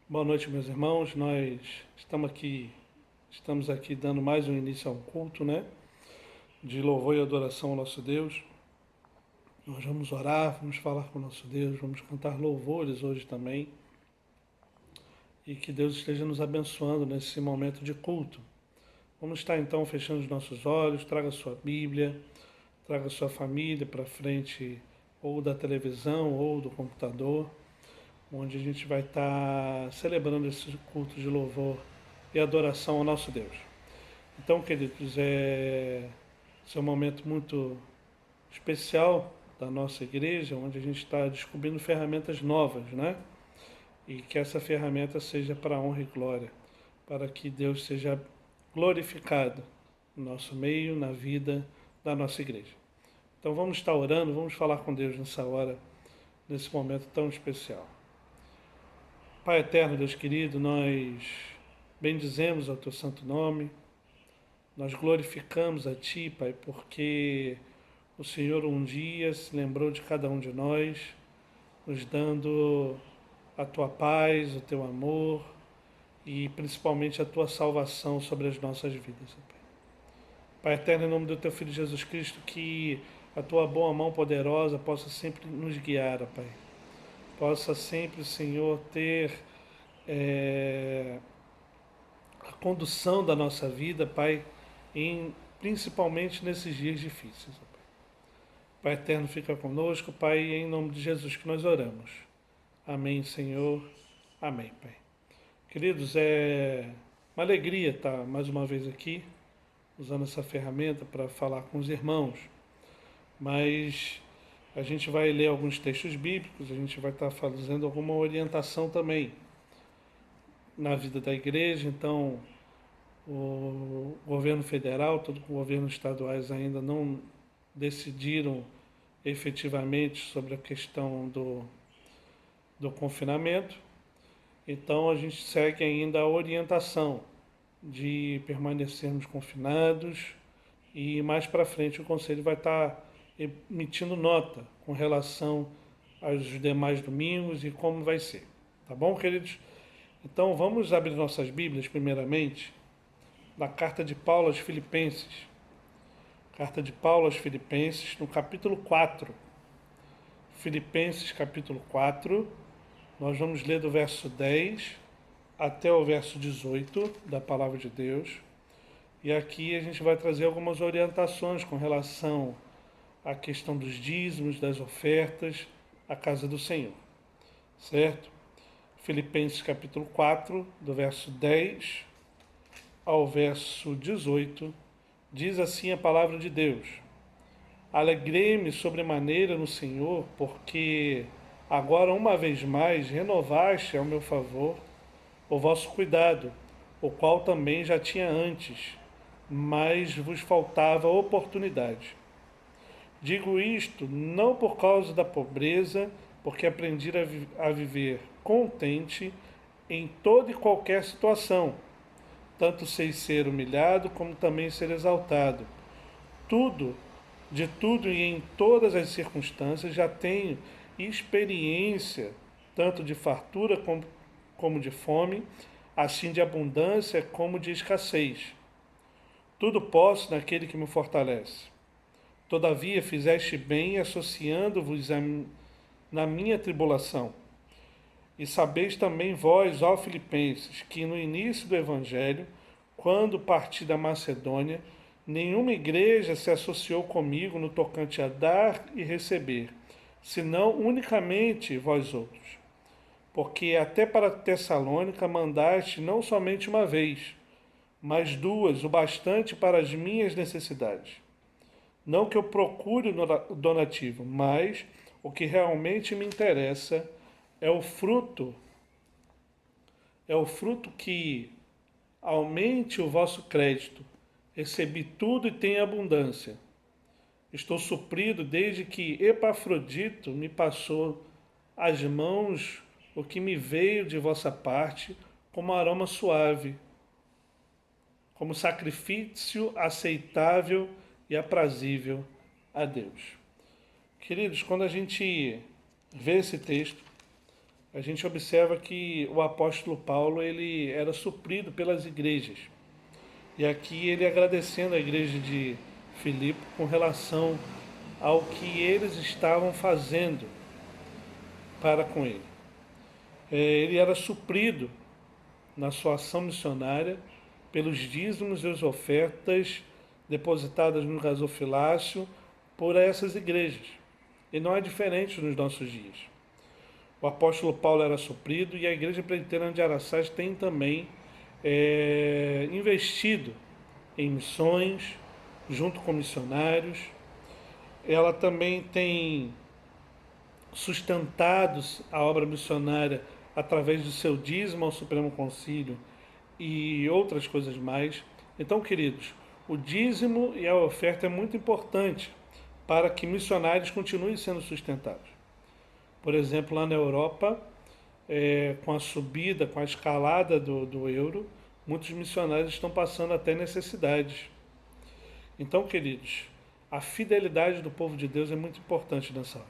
Boa noite, meus irmãos. Nós estamos aqui dando mais um início a um culto, né? De louvor e adoração ao nosso Deus. Nós vamos orar, vamos falar com o nosso Deus, vamos cantar louvores hoje também. E que Deus esteja nos abençoando nesse momento de culto. Vamos estar então fechando os nossos olhos, traga a sua Bíblia, traga a sua família para frente ou da televisão ou do computador, onde a gente vai estar celebrando esse culto de louvor e adoração ao nosso Deus. Então, queridos, esse é um momento muito especial da nossa igreja, onde a gente está descobrindo ferramentas novas, né? E que essa ferramenta seja para a honra e glória, para que Deus seja glorificado no nosso meio, na vida da nossa igreja. Então vamos estar orando, vamos falar com Deus nessa hora, nesse momento tão especial. Pai eterno, Deus querido, nós bendizemos ao teu santo nome, nós glorificamos a Ti, Pai, porque o Senhor um dia se lembrou de cada um de nós, nos dando a Tua paz, o Teu amor e principalmente a Tua salvação sobre as nossas vidas, Pai. Pai eterno, em nome do Teu Filho Jesus Cristo, que a Tua boa mão poderosa possa sempre nos guiar, Pai. Possa sempre, Senhor, ter a condução da nossa vida, Pai, principalmente nesses dias difíceis. Pai eterno, fica conosco, Pai, em nome de Jesus que nós oramos. Amém, Senhor. Amém, Pai. Queridos, é uma alegria estar mais uma vez aqui, usando essa ferramenta para falar com os irmãos. Mas a gente vai ler alguns textos bíblicos, a gente vai estar fazendo alguma orientação também na vida da igreja. Então, o governo federal, todos os governos estaduais ainda não decidiram efetivamente sobre a questão do confinamento. Então a gente segue ainda a orientação de permanecermos confinados e mais para frente o Conselho vai estar emitindo nota com relação aos demais domingos e como vai ser. Tá bom, queridos? Então vamos abrir nossas Bíblias primeiramente na carta de Paulo aos Filipenses. Carta de Paulo aos Filipenses, no capítulo 4. Filipenses, capítulo 4. Nós vamos ler do verso 10 até o verso 18 da Palavra de Deus. E aqui a gente vai trazer algumas orientações com relação à questão dos dízimos, das ofertas, à casa do Senhor. Certo? Filipenses, capítulo 4, do verso 10 ao verso 18, diz assim a Palavra de Deus: Alegrei-me sobremaneira no Senhor, porque agora uma vez mais renovaste ao meu favor o vosso cuidado, o qual também já tinha antes, mas vos faltava oportunidade. Digo isto não por causa da pobreza, porque aprendi a viver contente em toda e qualquer situação. Tanto sei ser humilhado como também ser exaltado. Tudo, de tudo e em todas as circunstâncias já tenho experiência, tanto de fartura como de fome, assim de abundância como de escassez. Tudo posso naquele que me fortalece. Todavia fizeste bem associando-vos na minha tribulação. E sabeis também vós, ó Filipenses, que no início do Evangelho, quando parti da Macedônia, nenhuma igreja se associou comigo no tocante a dar e receber, senão unicamente vós outros. Porque até para Tessalônica mandaste não somente uma vez, mas duas, o bastante para as minhas necessidades. Não que eu procure o donativo, mas o que realmente me interessa é o fruto que aumente o vosso crédito. Recebi tudo e tenho abundância. Estou suprido desde que Epafrodito me passou às mãos o que me veio de vossa parte como aroma suave, como sacrifício aceitável e aprazível a Deus. Queridos, quando a gente vê esse texto, a gente observa que o apóstolo Paulo ele era suprido pelas igrejas. E aqui ele agradecendo a igreja de Filipe com relação ao que eles estavam fazendo para com ele. Ele era suprido na sua ação missionária pelos dízimos e as ofertas depositadas no gasofilácio por essas igrejas. E não é diferente nos nossos dias. O apóstolo Paulo era suprido e a Igreja Presbiteriana de Araçás tem também investido em missões, junto com missionários. Ela também tem sustentado a obra missionária através do seu dízimo ao Supremo Concílio e outras coisas mais. Então, queridos, o dízimo e a oferta é muito importante para que missionários continuem sendo sustentados. Por exemplo, lá na Europa, com a subida, com a escalada do euro, muitos missionários estão passando até necessidades. Então, queridos, a fidelidade do povo de Deus é muito importante nessa hora.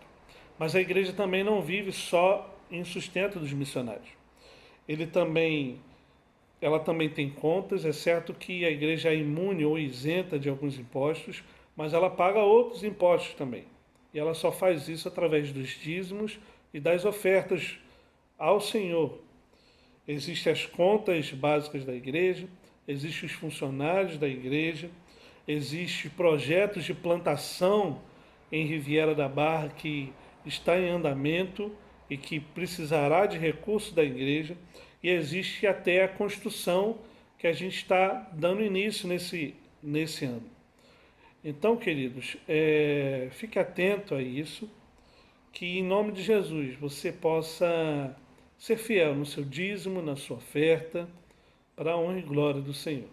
Mas a igreja também não vive só em sustento dos missionários. Ela também tem contas, é certo que a igreja é imune ou isenta de alguns impostos, mas ela paga outros impostos também. E ela só faz isso através dos dízimos e das ofertas ao Senhor. Existem as contas básicas da igreja, existem os funcionários da igreja, existem projetos de plantação em Riviera da Barra que está em andamento e que precisará de recursos da igreja, e existe até a construção que a gente está dando início nesse ano. Então, queridos, fique atento a isso, que em nome de Jesus você possa ser fiel no seu dízimo, na sua oferta, para a honra e glória do Senhor.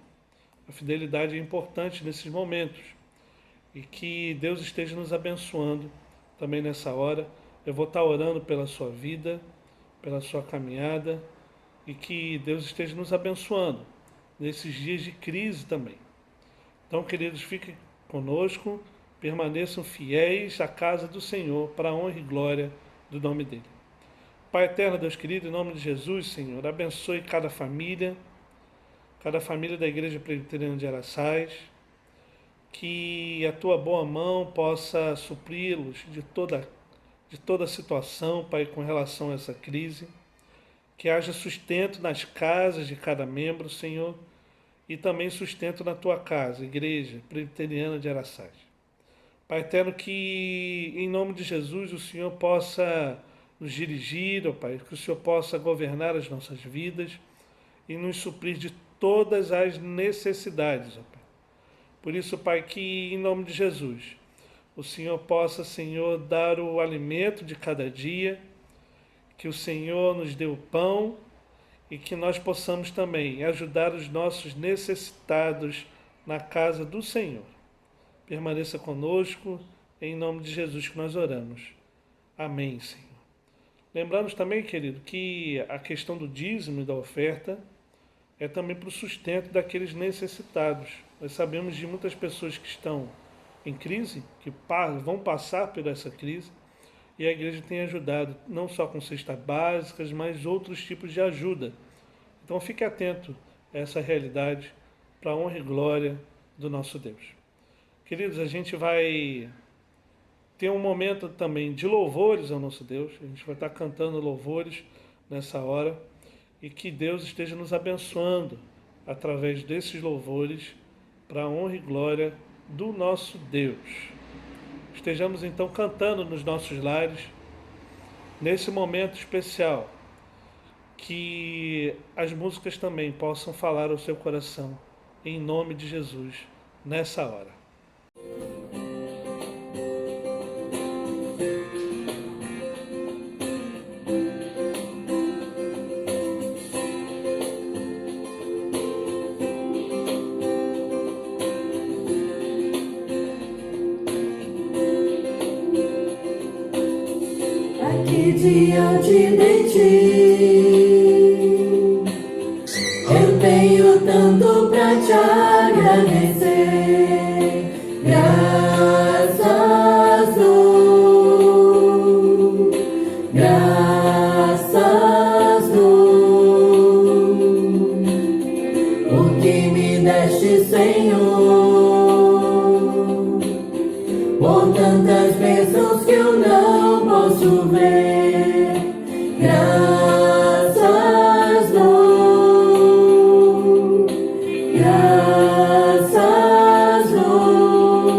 A fidelidade é importante nesses momentos e que Deus esteja nos abençoando também nessa hora. Eu vou estar orando pela sua vida, pela sua caminhada e que Deus esteja nos abençoando nesses dias de crise também. Então, queridos, fiquem conosco, permaneçam fiéis à casa do Senhor para a honra e glória do nome dele. Pai eterno, Deus querido, em nome de Jesus, Senhor, abençoe cada família da Igreja Presbiteriana de Araçás, que a tua boa mão possa supri-los de toda a situação, Pai, com relação a essa crise, que haja sustento nas casas de cada membro, Senhor, e também sustento na tua casa, Igreja Presbiteriana de Araçás. Pai eterno, que em nome de Jesus o Senhor possa nos dirigir, ó Pai, que o Senhor possa governar as nossas vidas e nos suprir de todas as necessidades, ó Pai. Por isso, Pai, que em nome de Jesus o Senhor possa, Senhor, dar o alimento de cada dia, que o Senhor nos dê o pão e que nós possamos também ajudar os nossos necessitados na casa do Senhor. Permaneça conosco, em nome de Jesus que nós oramos. Amém, Senhor. Lembramos também, querido, que a questão do dízimo e da oferta é também para o sustento daqueles necessitados. Nós sabemos de muitas pessoas que estão em crise, que vão passar por essa crise, e a igreja tem ajudado, não só com cestas básicas, mas outros tipos de ajuda. Então fique atento a essa realidade, para a honra e glória do nosso Deus. Queridos, a gente vai ter um momento também de louvores ao nosso Deus, a gente vai estar cantando louvores nessa hora, e que Deus esteja nos abençoando através desses louvores, para a honra e glória do nosso Deus. Estejamos então cantando nos nossos lares, nesse momento especial, que as músicas também possam falar ao seu coração, em nome de Jesus, nessa hora. Aqui diante de ti, eu tenho tanto pra te agradecer. Graças dou, graças o que me deste, Senhor, por tantas bênçãos que eu não posso ver. Graças dou, graças dou,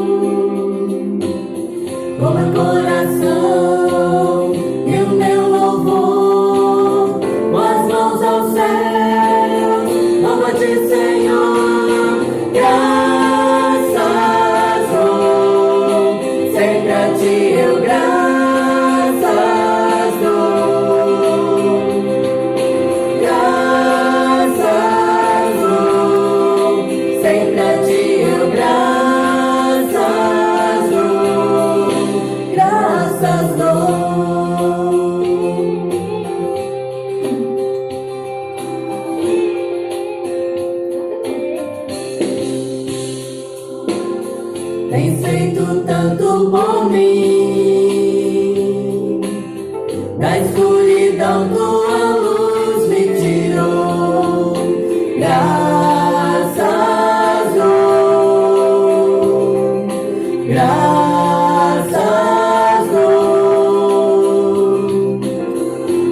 com meu coração e o meu louvor, com as mãos ao céu, louvo a ti, Senhor. Graças dou, sempre a ti eu graças dou. Graças dou, sempre a ti eu graças dou. Graças dou. Tens feito tanto por mim, da escuridão tua luz me tirou. Graças dou, graças dou,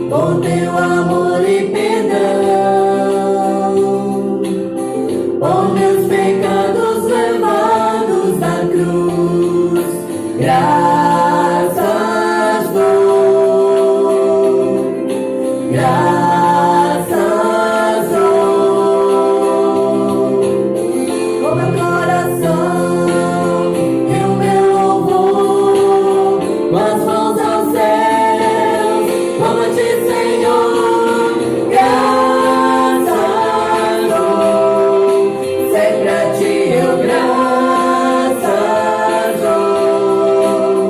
por teu amor e perdão, por meus pecados levados na cruz. Graças dou, graças dou, com meu coração e o meu louvor, com as mãos aos céus, louvo a ti, Senhor. Graças dou, sempre a ti eu graças dou.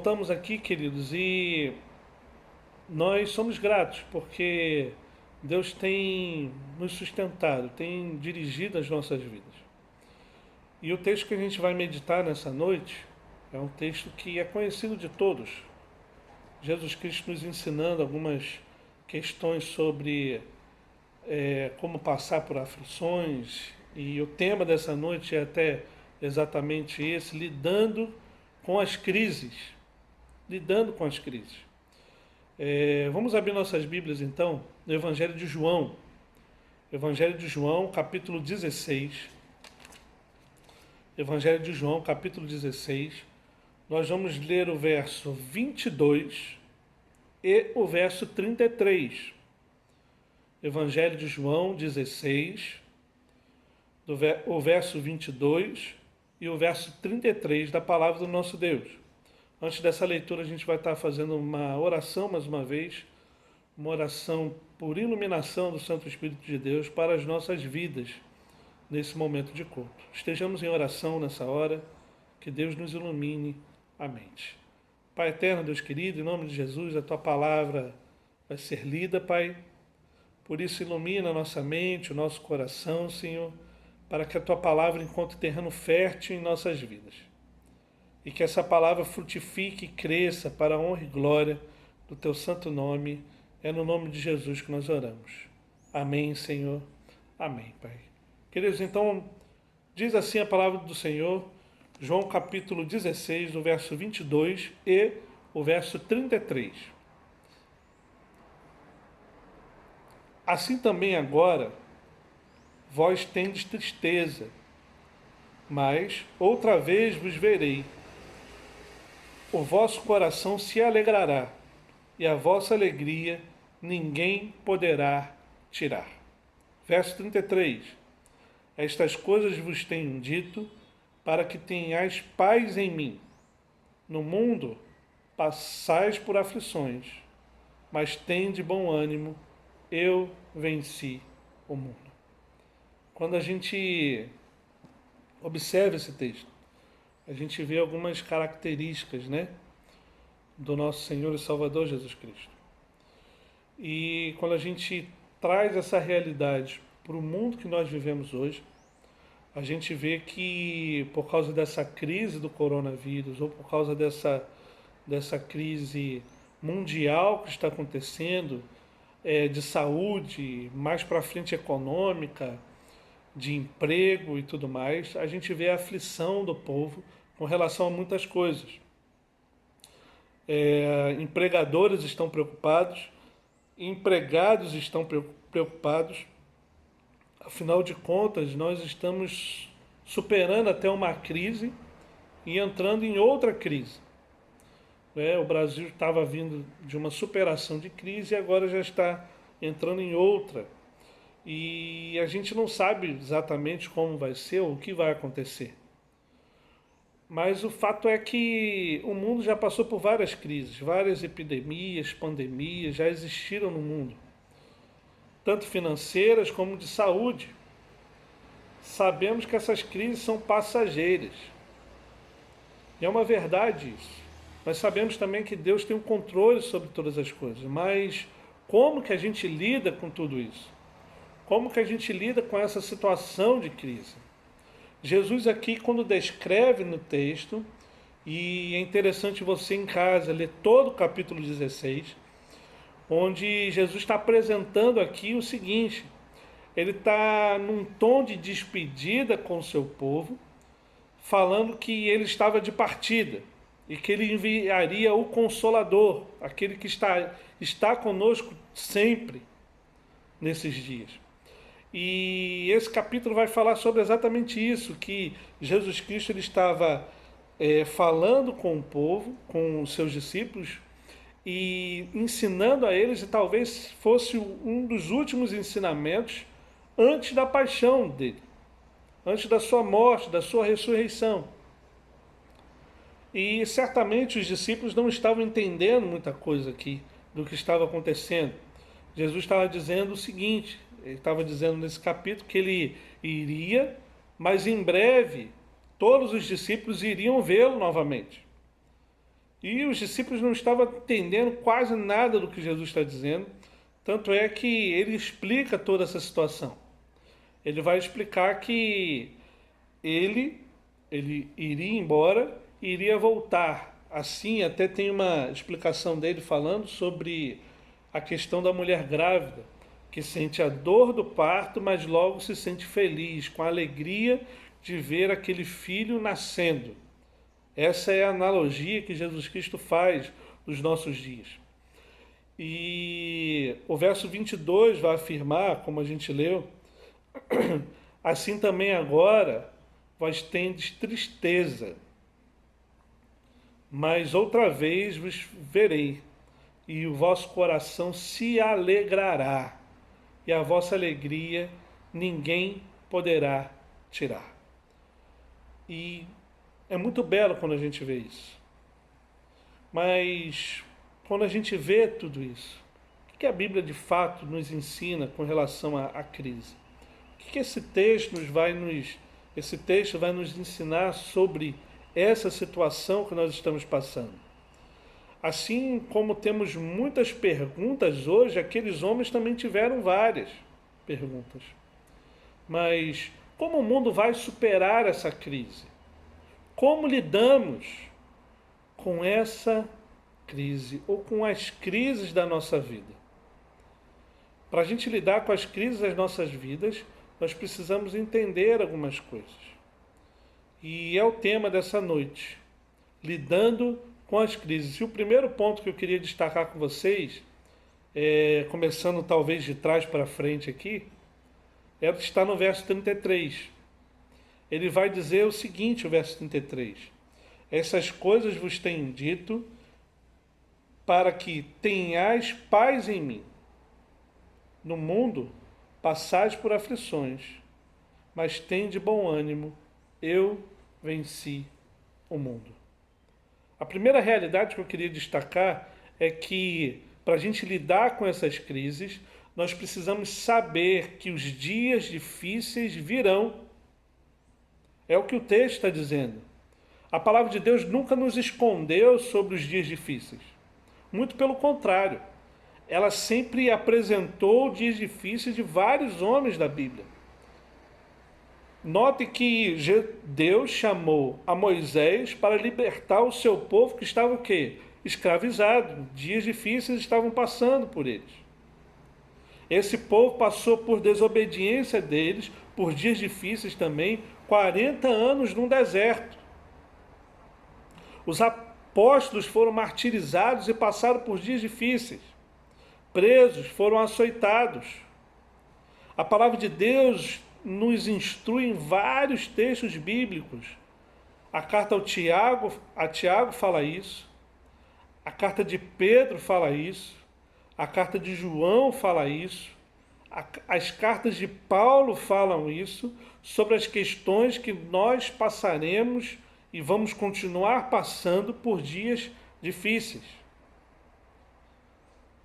voltamos aqui, queridos, e nós somos gratos porque Deus tem nos sustentado, tem dirigido as nossas vidas. E o texto que a gente vai meditar nessa noite é um texto que é conhecido de todos. Jesus Cristo nos ensinando algumas questões sobre como passar por aflições, e o tema dessa noite é até exatamente esse, lidando com as crises. Lidando com as crises. Vamos abrir nossas Bíblias então no Evangelho de João. Evangelho de João, capítulo 16. Evangelho de João, capítulo 16. Nós vamos ler o verso 22 e o verso 33. Evangelho de João 16, o verso 22 e o verso 33 da palavra do nosso Deus. Antes dessa leitura, a gente vai estar fazendo uma oração mais uma vez, uma oração por iluminação do Santo Espírito de Deus para as nossas vidas nesse momento de culto. Estejamos em oração nessa hora, que Deus nos ilumine a mente. Pai eterno, Deus querido, em nome de Jesus, a Tua palavra vai ser lida, Pai. Por isso, ilumina a nossa mente, o nosso coração, Senhor, para que a Tua palavra encontre terreno fértil em nossas vidas. E que essa palavra frutifique e cresça para a honra e glória do Teu santo nome. É no nome de Jesus que nós oramos. Amém, Senhor. Amém, Pai. Queridos, então, diz assim a palavra do Senhor, João capítulo 16, do verso 22 e o verso 33. Assim também agora, vós tendes tristeza, mas outra vez vos verei. O vosso coração se alegrará, e a vossa alegria ninguém poderá tirar. Verso 33. Estas coisas vos tenho dito, para que tenhais paz em mim. No mundo passais por aflições, mas tende bom ânimo, eu venci o mundo. Quando a gente observa esse texto, a gente vê algumas características, né, do nosso Senhor e Salvador Jesus Cristo. E quando a gente traz essa realidade para o mundo que nós vivemos hoje, a gente vê que por causa dessa crise do coronavírus, ou por causa dessa crise mundial que está acontecendo, de saúde, mais para frente econômica, de emprego e tudo mais, a gente vê a aflição do povo com relação a muitas coisas. Empregadores estão preocupados, empregados estão preocupados. Afinal de contas, nós estamos superando até uma crise e entrando em outra crise. O Brasil estava vindo de uma superação de crise e agora já está entrando em outra. E a gente não sabe exatamente como vai ser ou o que vai acontecer. Mas o fato é que o mundo já passou por várias crises, várias epidemias, pandemias já existiram no mundo, tanto financeiras como de saúde. Sabemos que essas crises são passageiras. E é uma verdade isso. Mas sabemos também que Deus tem um controle sobre todas as coisas. Mas como que a gente lida com tudo isso? Como que a gente lida com essa situação de crise? Jesus aqui, quando descreve no texto, e é interessante você em casa ler todo o capítulo 16, onde Jesus está apresentando aqui o seguinte: ele está num tom de despedida com o seu povo, falando que ele estava de partida e que ele enviaria o Consolador, aquele que está conosco sempre nesses dias. E esse capítulo vai falar sobre exatamente isso, que Jesus Cristo ele estava falando com o povo, com os seus discípulos, e ensinando a eles, e talvez fosse um dos últimos ensinamentos antes da paixão dele, antes da sua morte, da sua ressurreição. E certamente os discípulos não estavam entendendo muita coisa aqui do que estava acontecendo. Jesus estava dizendo o seguinte, ele estava dizendo nesse capítulo que ele iria, mas em breve todos os discípulos iriam vê-lo novamente. E os discípulos não estavam entendendo quase nada do que Jesus está dizendo. Tanto é que ele explica toda essa situação. Ele vai explicar que ele iria embora e iria voltar. Assim, até tem uma explicação dele falando sobre a questão da mulher grávida, que sente a dor do parto, mas logo se sente feliz, com a alegria de ver aquele filho nascendo. Essa é a analogia que Jesus Cristo faz dos nossos dias. E o verso 22 vai afirmar, como a gente leu, assim também agora vós tendes tristeza, mas outra vez vos verei, e o vosso coração se alegrará, e a vossa alegria ninguém poderá tirar. E é muito belo quando a gente vê isso. Mas quando a gente vê tudo isso, o que a Bíblia de fato nos ensina com relação à crise? O que esse texto vai nos ensinar sobre essa situação que nós estamos passando? Assim como temos muitas perguntas hoje, aqueles homens também tiveram várias perguntas. Mas como o mundo vai superar essa crise? Como lidamos com essa crise ou com as crises da nossa vida? Para a gente lidar com as crises das nossas vidas, nós precisamos entender algumas coisas. E é o tema dessa noite, lidando com as crises. E o primeiro ponto que eu queria destacar com vocês, começando talvez de trás para frente aqui, está no verso 33. Ele vai dizer o seguinte, o verso 33. Essas coisas vos tenho dito para que tenhais paz em mim. No mundo passais por aflições, mas tende bom ânimo, eu venci o mundo. A primeira realidade que eu queria destacar é que, para a gente lidar com essas crises, nós precisamos saber que os dias difíceis virão. É o que o texto está dizendo. A palavra de Deus nunca nos escondeu sobre os dias difíceis. Muito pelo contrário. Ela sempre apresentou dias difíceis de vários homens da Bíblia. Note que Deus chamou a Moisés para libertar o seu povo que estava o quê? Escravizado. Dias difíceis estavam passando por eles. Esse povo passou por desobediência deles, por dias difíceis também, 40 anos num deserto. Os apóstolos foram martirizados e passaram por dias difíceis. Presos, foram açoitados. A palavra de Deus nos instrui em vários textos bíblicos. A carta a Tiago fala isso. A carta de Pedro fala isso. A carta de João fala isso. As cartas de Paulo falam isso, sobre as questões que nós passaremos e vamos continuar passando por dias difíceis.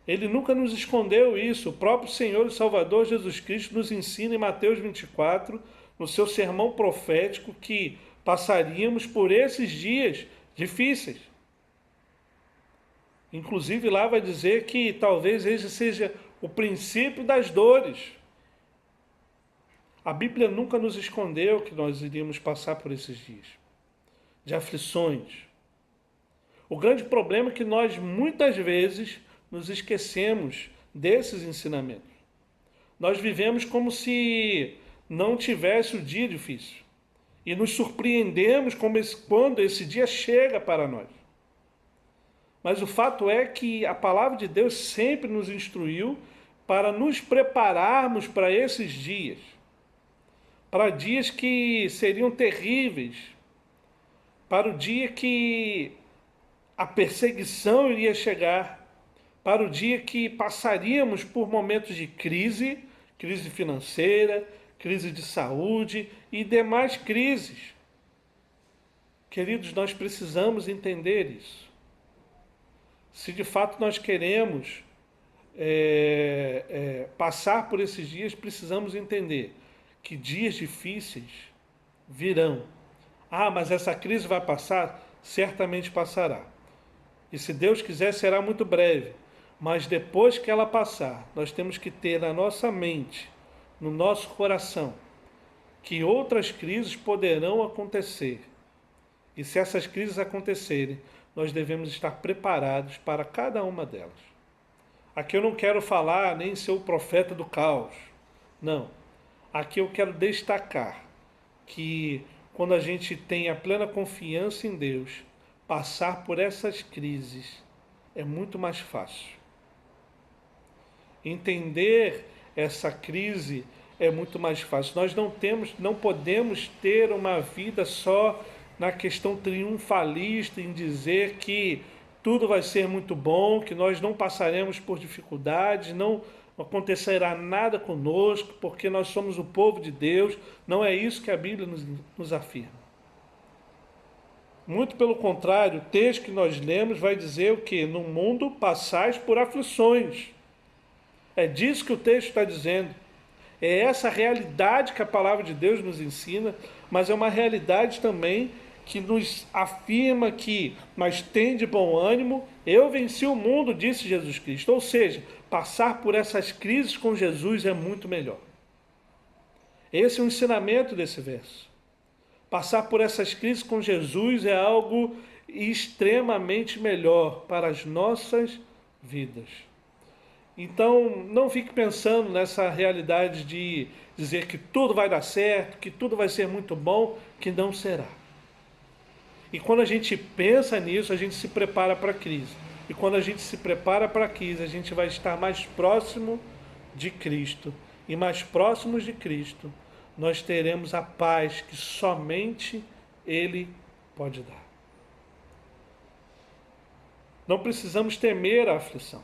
Ele nunca nos escondeu isso. O próprio Senhor e Salvador Jesus Cristo nos ensina em Mateus 24, no seu sermão profético, que passaríamos por esses dias difíceis. Inclusive lá vai dizer que talvez esse seja o princípio das dores. A Bíblia nunca nos escondeu que nós iríamos passar por esses dias de aflições. O grande problema é que nós muitas vezes nos esquecemos desses ensinamentos. Nós vivemos como se não tivesse o dia difícil. E nos surpreendemos quando esse dia chega para nós. Mas o fato é que a palavra de Deus sempre nos instruiu para nos prepararmos para esses dias. Para dias que seriam terríveis. Para o dia que a perseguição iria chegar. Para o dia que passaríamos por momentos de crise, crise financeira, crise de saúde e demais crises. Queridos, nós precisamos entender isso. Se de fato nós queremos passar por esses dias, precisamos entender que dias difíceis virão. Ah, mas essa crise vai passar? Certamente passará. E se Deus quiser, será muito breve. Mas depois que ela passar, nós temos que ter na nossa mente, no nosso coração, que outras crises poderão acontecer. E se essas crises acontecerem, nós devemos estar preparados para cada uma delas. Aqui eu não quero falar nem ser o profeta do caos. Não. Aqui eu quero destacar que quando a gente tem a plena confiança em Deus, passar por essas crises é muito mais fácil. Entender essa crise é muito mais fácil. Nós não podemos ter uma vida só na questão triunfalista, em dizer que tudo vai ser muito bom, que nós não passaremos por dificuldades, não acontecerá nada conosco, porque nós somos o povo de Deus. Não é isso que a Bíblia nos afirma. Muito pelo contrário, o texto que nós lemos vai dizer o quê? No mundo passais por aflições. É disso que o texto está dizendo. É essa realidade que a palavra de Deus nos ensina, mas é uma realidade também que nos afirma que, mas tem de bom ânimo, eu venci o mundo, disse Jesus Cristo. Ou seja, passar por essas crises com Jesus é muito melhor. Esse é o ensinamento desse verso. Passar por essas crises com Jesus é algo extremamente melhor para as nossas vidas. Então, não fique pensando nessa realidade de dizer que tudo vai dar certo, que tudo vai ser muito bom, que não será. E quando a gente pensa nisso, a gente se prepara para a crise. E quando a gente se prepara para a crise, a gente vai estar mais próximo de Cristo. E mais próximos de Cristo, nós teremos a paz que somente Ele pode dar. Não precisamos temer a aflição.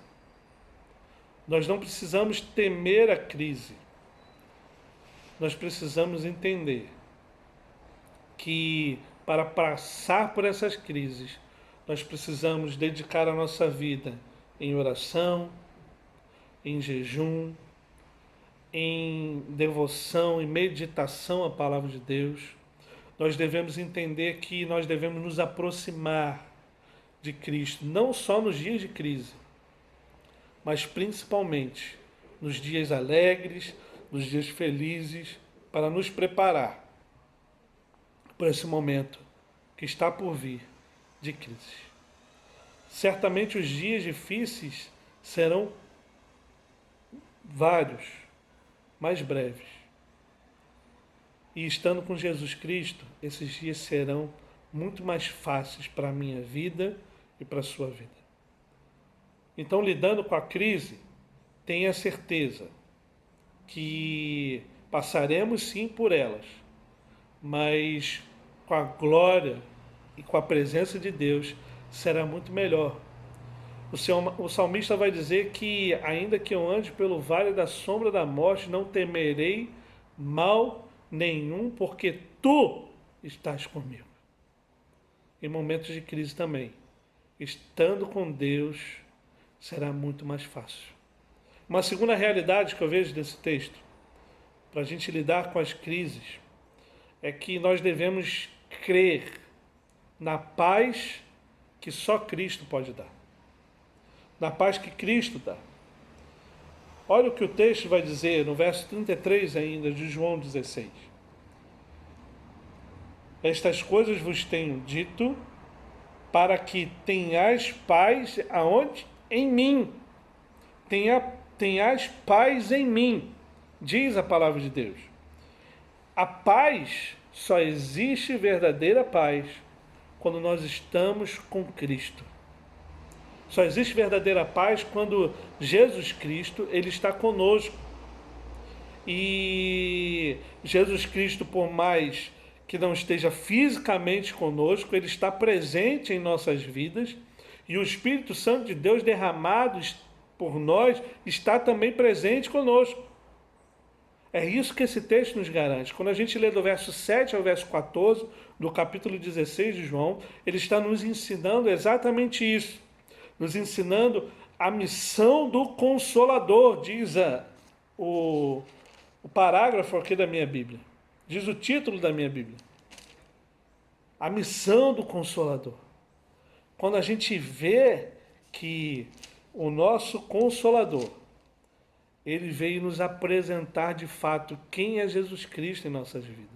Nós não precisamos temer a crise. Nós precisamos entender que para passar por essas crises, nós precisamos dedicar a nossa vida em oração, em jejum, em devoção, em meditação à palavra de Deus. Nós devemos entender que nós devemos nos aproximar de Cristo, não só nos dias de crise, mas principalmente nos dias alegres, nos dias felizes, para nos preparar por esse momento que está por vir de crise. Certamente os dias difíceis serão vários, mais breves. E estando com Jesus Cristo, esses dias serão muito mais fáceis para a minha vida e para a sua vida. Então, lidando com a crise, tenha certeza que passaremos sim por elas, mas com a glória e com a presença de Deus será muito melhor. O salmista vai dizer que ainda que eu ande pelo vale da sombra da morte, não temerei mal nenhum, porque Tu estás comigo. Em momentos de crise também, estando com Deus, será muito mais fácil. Uma segunda realidade que eu vejo desse texto, para a gente lidar com as crises, é que nós devemos crer na paz que só Cristo pode dar. Na paz que Cristo dá. Olha o que o texto vai dizer no verso 33 ainda de João 16. Estas coisas vos tenho dito para que tenhais paz aonde? Em mim. Tenhais paz em mim, diz a palavra de Deus. A paz, só existe verdadeira paz quando nós estamos com Cristo. Só existe verdadeira paz quando Jesus Cristo, Ele está conosco. E Jesus Cristo, por mais que não esteja fisicamente conosco, Ele está presente em nossas vidas. E o Espírito Santo de Deus derramado por nós está também presente conosco. É isso que esse texto nos garante. Quando a gente lê do verso 7 ao verso 14, do capítulo 16 de João, ele está nos ensinando exatamente isso. Nos ensinando a missão do Consolador, diz o parágrafo aqui da minha Bíblia. Diz o título da minha Bíblia. A missão do Consolador. quando a gente vê que o nosso Consolador, ele veio nos apresentar de fato quem é Jesus Cristo em nossas vidas.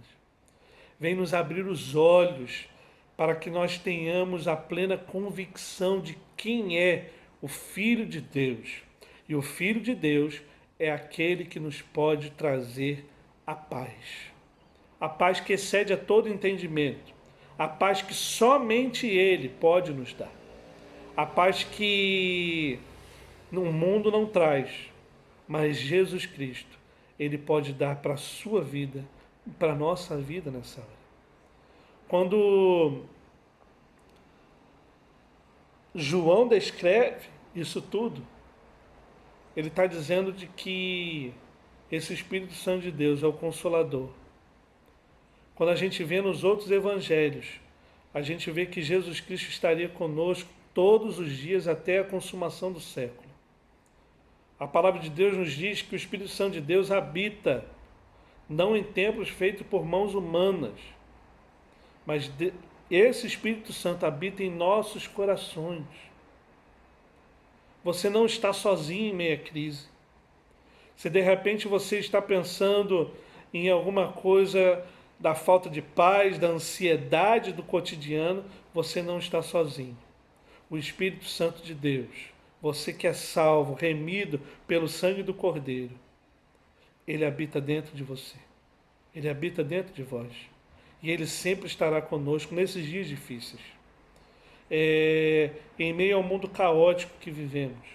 Vem nos abrir os olhos para que nós tenhamos a plena convicção de quem é o Filho de Deus. E o Filho de Deus é aquele que nos pode trazer a paz. A paz que excede a todo entendimento. A paz que somente Ele pode nos dar. A paz que no mundo não traz, mas Jesus Cristo, Ele pode dar para a sua vida, para a nossa vida nessa hora. Quando João descreve isso tudo, ele está dizendo de que esse Espírito Santo de Deus é o Consolador. Quando a gente vê nos outros evangelhos, a gente vê que Jesus Cristo estaria conosco todos os dias até a consumação do século. A palavra de Deus nos diz que o Espírito Santo de Deus habita, não em templos feitos por mãos humanas, mas esse Espírito Santo habita em nossos corações. Você não está sozinho em meio à crise. Se de repente você está pensando em alguma coisa da falta de paz, da ansiedade do cotidiano, você não está sozinho. O Espírito Santo de Deus, você que é salvo, remido pelo sangue do Cordeiro, ele habita dentro de você. Ele habita dentro de vós. E Ele sempre estará conosco nesses dias difíceis. Em meio ao mundo caótico que vivemos.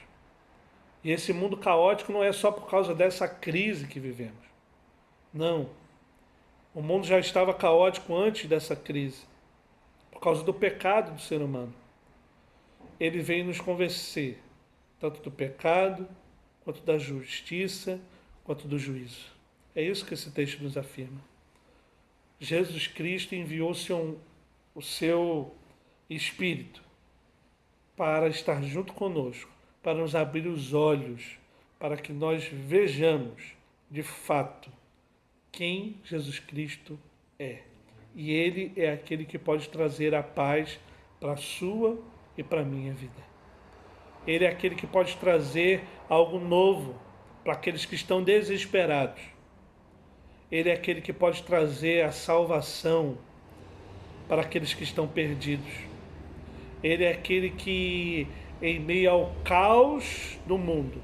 E esse mundo caótico não é só por causa dessa crise que vivemos. Não. O mundo já estava caótico antes dessa crise. Por causa do pecado do ser humano. Ele veio nos convencer, tanto do pecado, quanto da justiça, quanto do juízo. É isso que esse texto nos afirma. Jesus Cristo enviou o seu Espírito para estar junto conosco, para nos abrir os olhos, para que nós vejamos de fato quem Jesus Cristo é. E Ele é aquele que pode trazer a paz para a sua e para a minha vida. Ele é aquele que pode trazer algo novo para aqueles que estão desesperados. Ele é aquele que pode trazer a salvação para aqueles que estão perdidos. Ele é aquele que, em meio ao caos do mundo,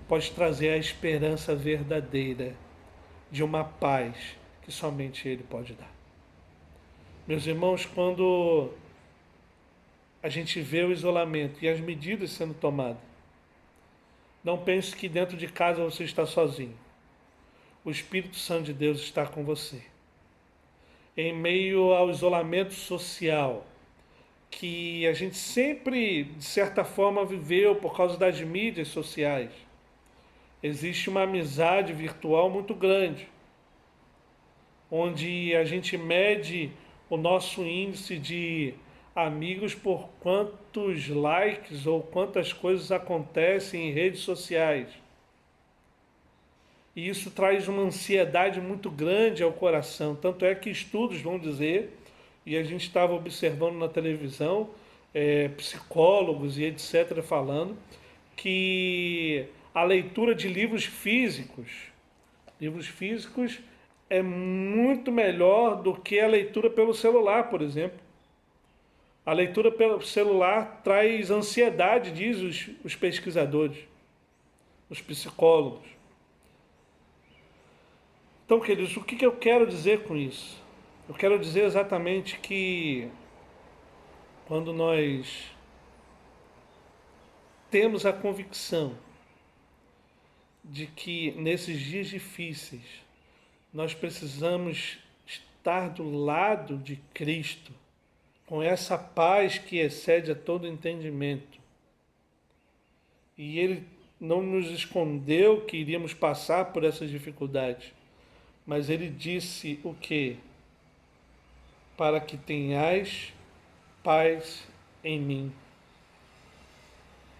pode trazer a esperança verdadeira de uma paz que somente Ele pode dar. Meus irmãos, quando a gente vê o isolamento e as medidas sendo tomadas, não pense que dentro de casa você está sozinho. O Espírito Santo de Deus está com você. Em meio ao isolamento social, que a gente sempre, de certa forma, viveu por causa das mídias sociais, existe uma amizade virtual muito grande, onde a gente mede o nosso índice de amigos por quantos likes ou quantas coisas acontecem em redes sociais. E isso traz uma ansiedade muito grande ao coração. Tanto é que estudos vão dizer, e a gente estava observando na televisão, psicólogos e etc. falando, que a leitura de livros físicos é muito melhor do que a leitura pelo celular, por exemplo. A leitura pelo celular traz ansiedade, diz os pesquisadores, os psicólogos. Então, queridos, o que eu quero dizer com isso? Eu quero dizer exatamente que quando nós temos a convicção de que nesses dias difíceis nós precisamos estar do lado de Cristo, com essa paz que excede a todo entendimento. E Ele não nos escondeu que iríamos passar por essas dificuldades, mas Ele disse o quê? Para que tenhais paz em mim.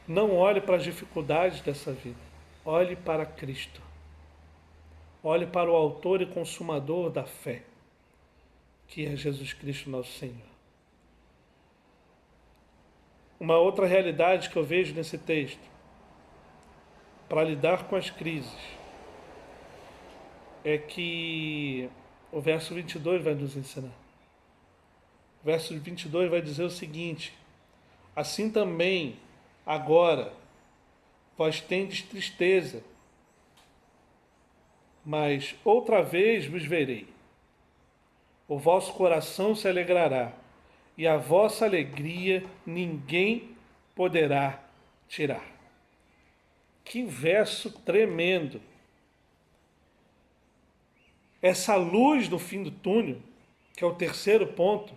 Não olhe para as dificuldades dessa vida, olhe para Cristo. Olhe para o autor e consumador da fé, que é Jesus Cristo nosso Senhor. Uma outra realidade que eu vejo nesse texto, para lidar com as crises, é que o verso 22 vai nos ensinar. O verso 22 vai dizer o seguinte: assim também, agora, vós tendes tristeza, mas outra vez vos verei. O vosso coração se alegrará, e a vossa alegria ninguém poderá tirar. Que verso tremendo! Essa luz no fim do túnel, que é o terceiro ponto,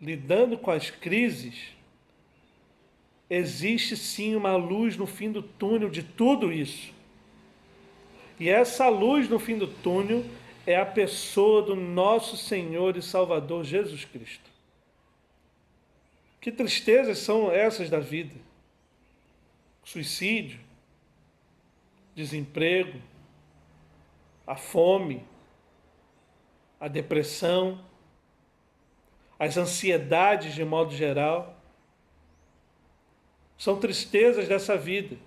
lidando com as crises, existe sim uma luz no fim do túnel de tudo isso. E essa luz no fim do túnel é a pessoa do nosso Senhor e Salvador Jesus Cristo. Que tristezas são essas da vida? Suicídio, desemprego, a fome, a depressão, as ansiedades de modo geral. São tristezas dessa vida.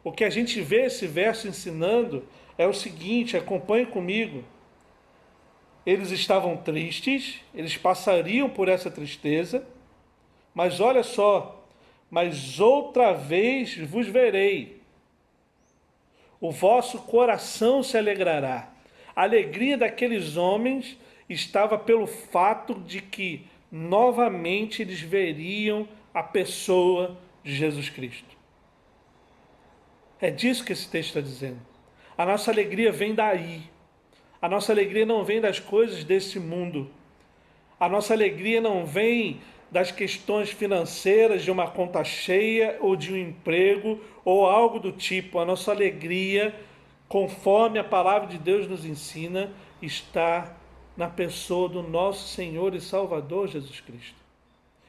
O que a gente vê esse verso ensinando é o seguinte, acompanhe comigo. Eles estavam tristes, eles passariam por essa tristeza, mas olha só, mas outra vez vos verei. O vosso coração se alegrará. A alegria daqueles homens estava pelo fato de que novamente eles veriam a pessoa de Jesus Cristo. É disso que esse texto está dizendo. A nossa alegria vem daí. A nossa alegria não vem das coisas desse mundo. A nossa alegria não vem das questões financeiras, de uma conta cheia ou de um emprego ou algo do tipo. A nossa alegria, conforme a palavra de Deus nos ensina, está na pessoa do nosso Senhor e Salvador Jesus Cristo.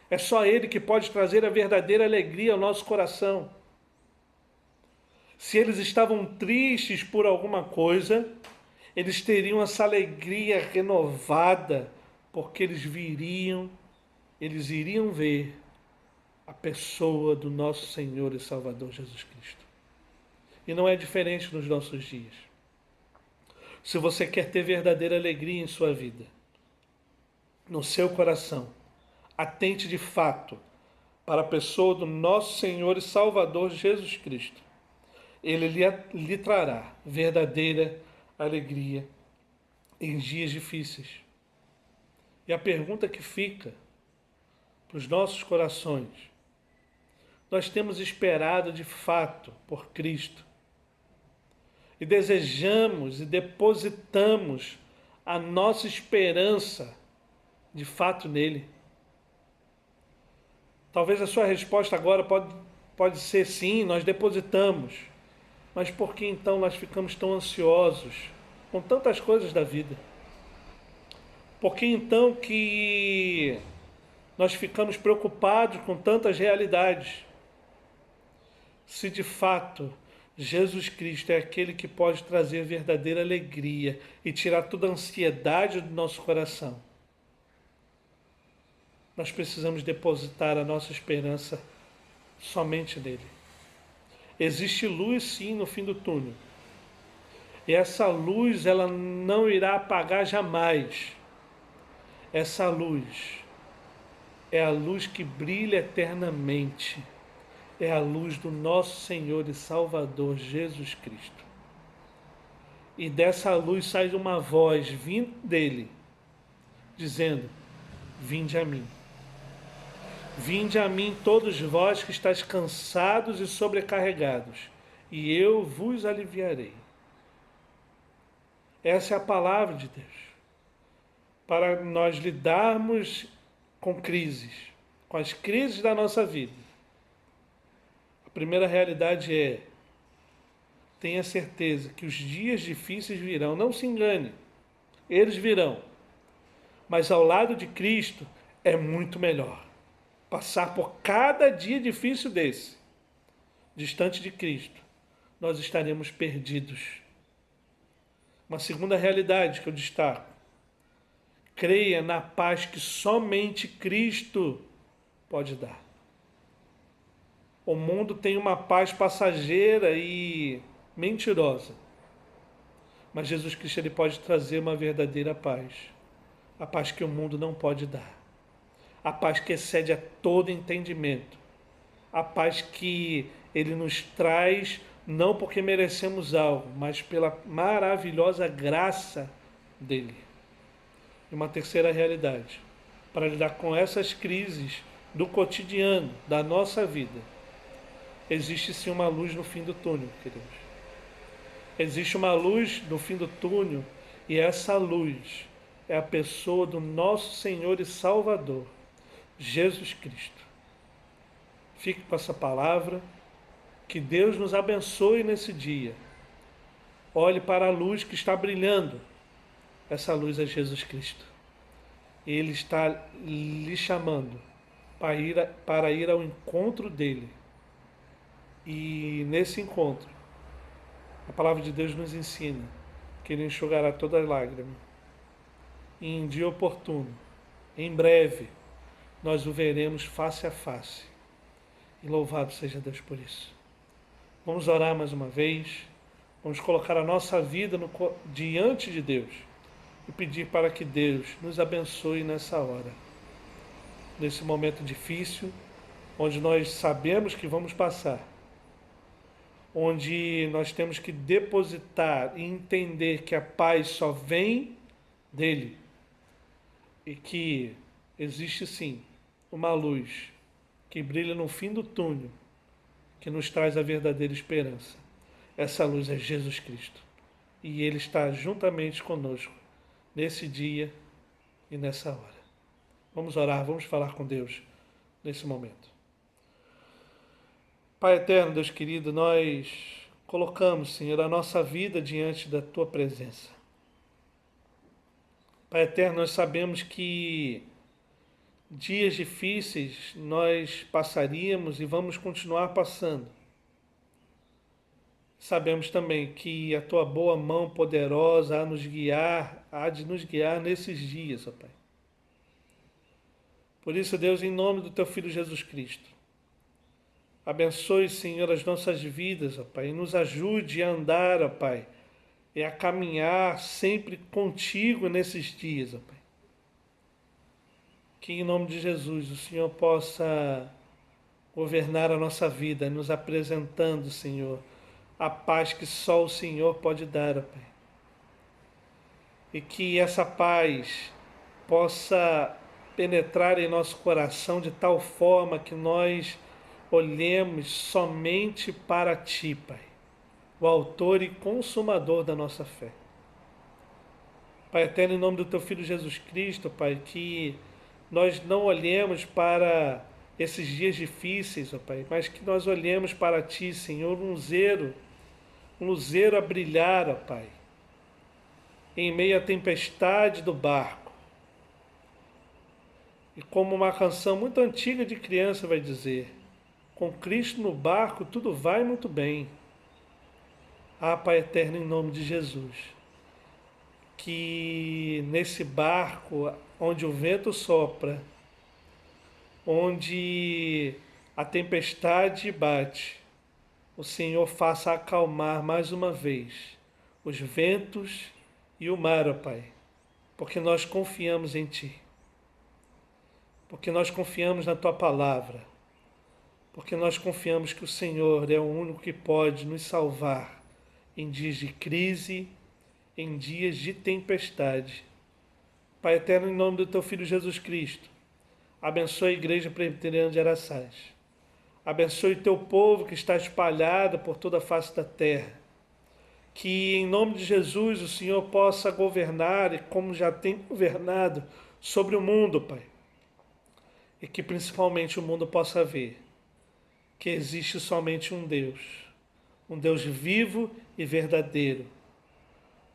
É só Ele que pode trazer a verdadeira alegria ao nosso coração. Se eles estavam tristes por alguma coisa, eles teriam essa alegria renovada, porque eles iriam ver a pessoa do nosso Senhor e Salvador Jesus Cristo. E não é diferente nos nossos dias. Se você quer ter verdadeira alegria em sua vida, no seu coração, atente de fato para a pessoa do nosso Senhor e Salvador Jesus Cristo. Ele lhe trará verdadeira alegria em dias difíceis. E a pergunta que fica para os nossos corações: nós temos esperado de fato por Cristo e desejamos e depositamos a nossa esperança de fato nele? Talvez a sua resposta agora pode ser sim, nós depositamos. Mas por que então nós ficamos tão ansiosos com tantas coisas da vida? Por que então que nós ficamos preocupados com tantas realidades? Se de fato Jesus Cristo é aquele que pode trazer verdadeira alegria e tirar toda a ansiedade do nosso coração, nós precisamos depositar a nossa esperança somente nele. Existe luz sim no fim do túnel. E essa luz ela não irá apagar jamais. Essa luz é a luz que brilha eternamente. É a luz do nosso Senhor e Salvador Jesus Cristo. E dessa luz sai uma voz vindo dele, dizendo: vinde a mim. Vinde a mim todos vós que estáis cansados e sobrecarregados, e eu vos aliviarei. Essa é a palavra de Deus. Para nós lidarmos com crises, com as crises da nossa vida. A primeira realidade é: tenha certeza que os dias difíceis virão. Não se engane, eles virão. Mas ao lado de Cristo é muito melhor. Passar por cada dia difícil desse, distante de Cristo, nós estaremos perdidos. Uma segunda realidade que eu destaco: creia na paz que somente Cristo pode dar. O mundo tem uma paz passageira e mentirosa, mas Jesus Cristo ele pode trazer uma verdadeira paz, a paz que o mundo não pode dar, a paz que excede a todo entendimento, a paz que ele nos traz não porque merecemos algo, mas pela maravilhosa graça dele. E uma terceira realidade, para lidar com essas crises do cotidiano, da nossa vida, existe sim uma luz no fim do túnel, queridos. Existe uma luz no fim do túnel, e essa luz é a pessoa do nosso Senhor e Salvador, Jesus Cristo. Fique com essa palavra, que Deus nos abençoe nesse dia. Olhe para a luz que está brilhando. Essa luz é Jesus Cristo. Ele está lhe chamando para ir ao encontro dele. E nesse encontro, a palavra de Deus nos ensina que ele enxugará toda lágrima. E em dia oportuno, em breve, nós o veremos face a face. E louvado seja Deus por isso. Vamos orar mais uma vez. Vamos colocar a nossa vida diante de Deus e pedir para que Deus nos abençoe nessa hora. Nesse momento difícil, onde nós sabemos que vamos passar, onde nós temos que depositar e entender que a paz só vem dele e que existe sim uma luz que brilha no fim do túnel, que nos traz a verdadeira esperança. Essa luz é Jesus Cristo e ele está juntamente conosco nesse dia e nessa hora. Vamos orar, vamos falar com Deus nesse momento. Pai eterno, Deus querido, nós colocamos, Senhor, a nossa vida diante da Tua presença. Pai eterno, nós sabemos que dias difíceis nós passaríamos e vamos continuar passando. Sabemos também que a Tua boa mão poderosa há de nos guiar nesses dias, ó Pai. Por isso, Deus, em nome do Teu Filho Jesus Cristo, abençoe, Senhor, as nossas vidas, ó Pai, e nos ajude a andar, ó Pai, e a caminhar sempre contigo nesses dias, ó Pai. Que em nome de Jesus o Senhor possa governar a nossa vida, nos apresentando, Senhor, a paz que só o Senhor pode dar, ó Pai. E que essa paz possa penetrar em nosso coração de tal forma que nós olhemos somente para Ti, Pai, o autor e consumador da nossa fé. Pai eterno, em nome do Teu Filho Jesus Cristo, Pai, que nós não olhemos para esses dias difíceis, ó Pai, mas que nós olhemos para Ti, Senhor, um luzeiro a brilhar, ó Pai, em meio à tempestade do barco. E como uma canção muito antiga de criança vai dizer, com Cristo no barco tudo vai muito bem. Ah, Pai eterno, em nome de Jesus, que nesse barco onde o vento sopra, onde a tempestade bate, o Senhor faça acalmar mais uma vez os ventos e o mar, ó Pai, porque nós confiamos em Ti, porque nós confiamos na Tua palavra, porque nós confiamos que o Senhor é o único que pode nos salvar em dias de crise, em dias de tempestade. Pai eterno, em nome do Teu Filho Jesus Cristo, abençoe a Igreja Presbiteriana de Araçás. Abençoe o Teu povo que está espalhado por toda a face da terra. Que em nome de Jesus o Senhor possa governar, e como já tem governado, sobre o mundo, Pai. E que principalmente o mundo possa ver que existe somente um Deus vivo e verdadeiro,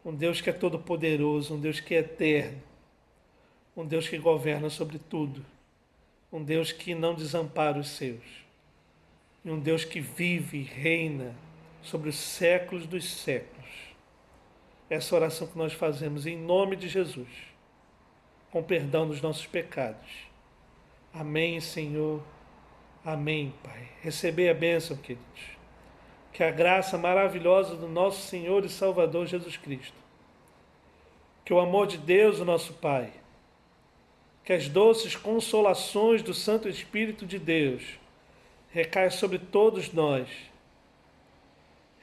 um Deus que é todo-poderoso, um Deus que é eterno, um Deus que governa sobre tudo, um Deus que não desampara os seus, e um Deus que vive e reina sobre os séculos dos séculos. Essa oração que nós fazemos em nome de Jesus, com perdão dos nossos pecados. Amém, Senhor. Amém, Pai. Receber a bênção, queridos. Que a graça maravilhosa do nosso Senhor e Salvador Jesus Cristo, que o amor de Deus, o nosso Pai, que as doces consolações do Santo Espírito de Deus recaia sobre todos nós,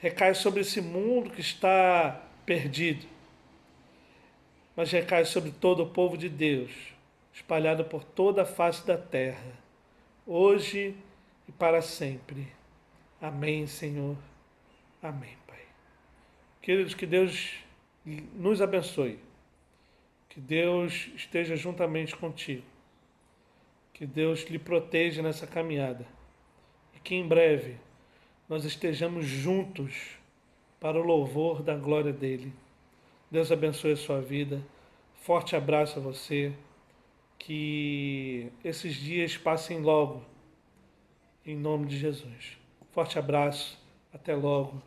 recai sobre esse mundo que está perdido, mas recai sobre todo o povo de Deus, espalhado por toda a face da terra, hoje e para sempre. Amém, Senhor. Amém, Pai. Queridos, que Deus nos abençoe. Que Deus esteja juntamente contigo. Que Deus lhe proteja nessa caminhada. E que em breve nós estejamos juntos para o louvor da glória dEle. Deus abençoe a sua vida. Forte abraço a você. Que esses dias passem logo. Em nome de Jesus. Forte abraço. Até logo.